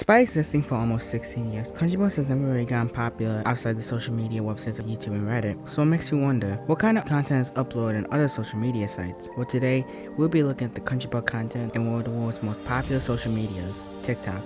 Despite existing for almost 16 years, Countryballs has never really gotten popular outside the social media websites of YouTube and Reddit, so it makes me wonder, what kind of content is uploaded on other social media sites? Well, today, we'll be looking at the Countryballs content in one of the world's most popular social medias, TikTok.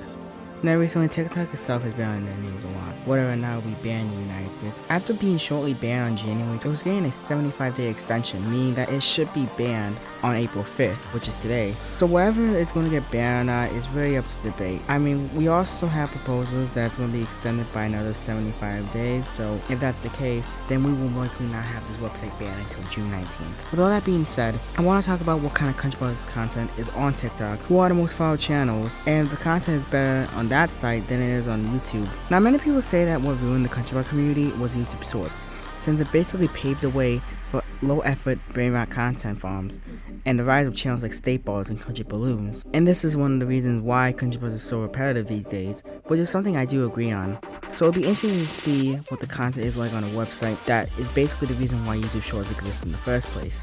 Now recently, TikTok itself has been on the news a lot, whether or not it will be banned in the United States. After being shortly banned on January, it was getting a 75-day extension, meaning that it should be banned on April 5th, which is today. So whether it's going to get banned or not is really up to debate. I mean, we also have proposals that it's going to be extended by another 75 days, so if that's the case, then we will likely not have this website banned until June 19th. With all that being said, I want to talk about what kind of Countryballs content is on TikTok, who are the most followed channels, and if the content is better on that site than it is on YouTube. Now, many people say that what ruined the Countryballs community was YouTube Shorts, since it basically paved the way for low-effort brain rot content farms and the rise of channels like Staples and Country Balloons. And this is one of the reasons why Countryballs is so repetitive these days, which is something I do agree on. So it'll be interesting to see what the content is like on a website that is basically the reason why YouTube Shorts exist in the first place.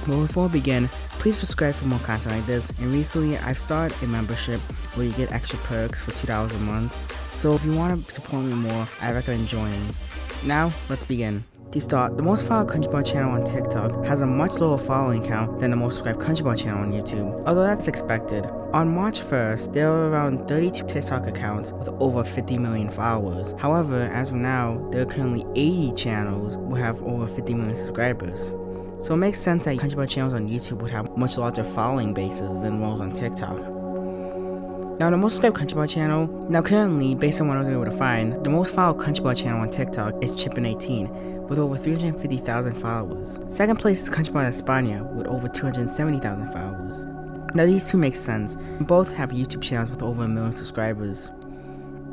But before we begin, please subscribe for more content like this, and recently I've started a membership where you get extra perks for $2 a month, so if you want to support me more, I recommend joining. Now, let's begin. To start, the most followed Countryballs channel on TikTok has a much lower following count than the most subscribed Countryballs channel on YouTube, although that's expected. On March 1st, there were around 32 TikTok accounts with over 50 million followers. However, as of now, there are currently 80 channels who have over 50 million subscribers. So it makes sense that Countryballs channels on YouTube would have much larger following bases than those on TikTok. Now, the most subscribed Countryballs channel, currently, based on what I was able to find, the most followed Countryballs channel on TikTok is Chippin18, with over 350,000 followers. Second place is Countryballs España, with over 270,000 followers. Now, these two make sense. Both have YouTube channels with over 1 million subscribers.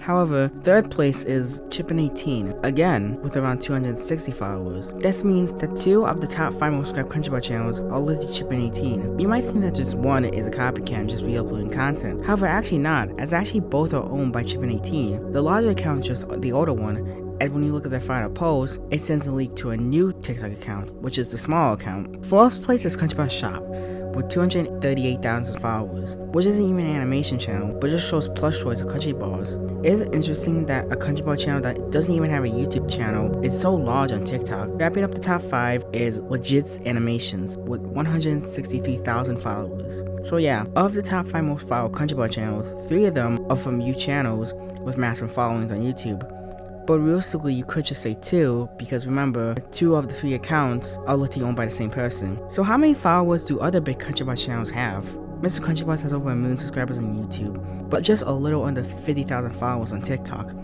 However, third place is Chippin18, again with around 260 followers. This means that 2 of the top 5 most subscribed Countryballs channels are listed Chippin18. You might think that just one is a copycat and just re-uploading content. However, actually not, as actually both are owned by Chippin18. The larger account is just the older one, and when you look at their final post, it sends a link to a new TikTok account, which is the small account. Fourth place is Countryballs Shop, with 238,000 followers, which isn't even an animation channel, but just shows plush toys of Countryballs. It is interesting that a Countryballs channel that doesn't even have a YouTube channel is so large on TikTok. Wrapping up the top 5 is Legit's Animations, with 163,000 followers. So yeah, of the top 5 most followed Countryballs channels, 3 of them are from new channels with massive followings on YouTube. But realistically, you could just say 2, because remember, 2 of the 3 accounts are literally owned by the same person. So how many followers do other big Countryballs channels have? Mr. Countryballs has over 1 million subscribers on YouTube, but just a little under 50,000 followers on TikTok.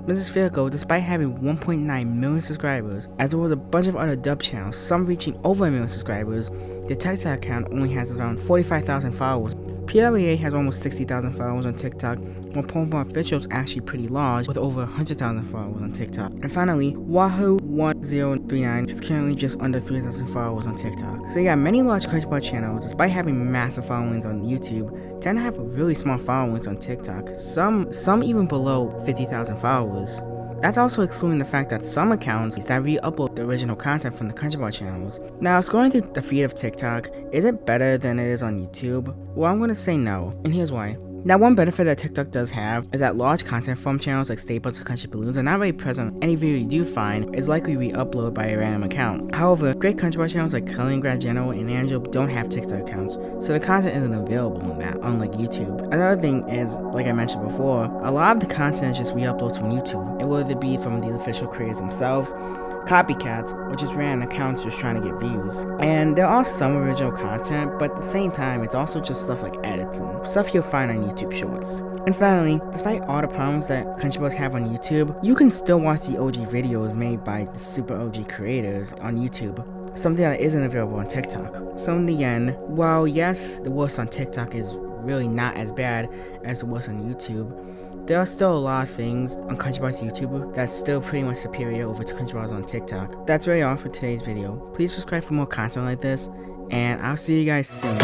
Mrs. Fairgo, despite having 1.9 million subscribers, as well as a bunch of other dub channels, some reaching over 1 million subscribers, the TikTok account only has around 45,000 followers. PWA has almost 60,000 followers on TikTok, while Pornhub Official is actually pretty large with over 100,000 followers on TikTok. And finally, Wahoo1039 is currently just under 3,000 followers on TikTok. So yeah, many large Countryballs channels, despite having massive followings on YouTube, tend to have really small followings on TikTok, some even below 50,000 followers. That's also excluding the fact that some accounts that re-upload the original content from the Countryballs channels. Now, scrolling through the feed of TikTok, is it better than it is on YouTube? Well, I'm gonna say no, and here's why. Now, one benefit that TikTok does have is that large content from channels like Staples or Country Balloons are not really present on any video you do find is likely re-uploaded by a random account. However, great Countryballs channels like Kaliningrad General and Angel don't have TikTok accounts, so the content isn't available on that, unlike YouTube. Another thing is, like I mentioned before, a lot of the content is just re-uploads from YouTube, and whether it be from the official creators themselves, copycats, which is random accounts just trying to get views. And there are some original content, but at the same time, it's also just stuff like edits and stuff you'll find on YouTube Shorts. And finally, despite all the problems that Countryballs have on YouTube, you can still watch the OG videos made by the super OG creators on YouTube, something that isn't available on TikTok. So in the end, while yes, the worst on TikTok is really not as bad as the worst on YouTube, there are still a lot of things on Countryballs YouTube that's still pretty much superior over to Countryballs on TikTok. That's really all for today's video. Please subscribe for more content like this, and I'll see you guys soon.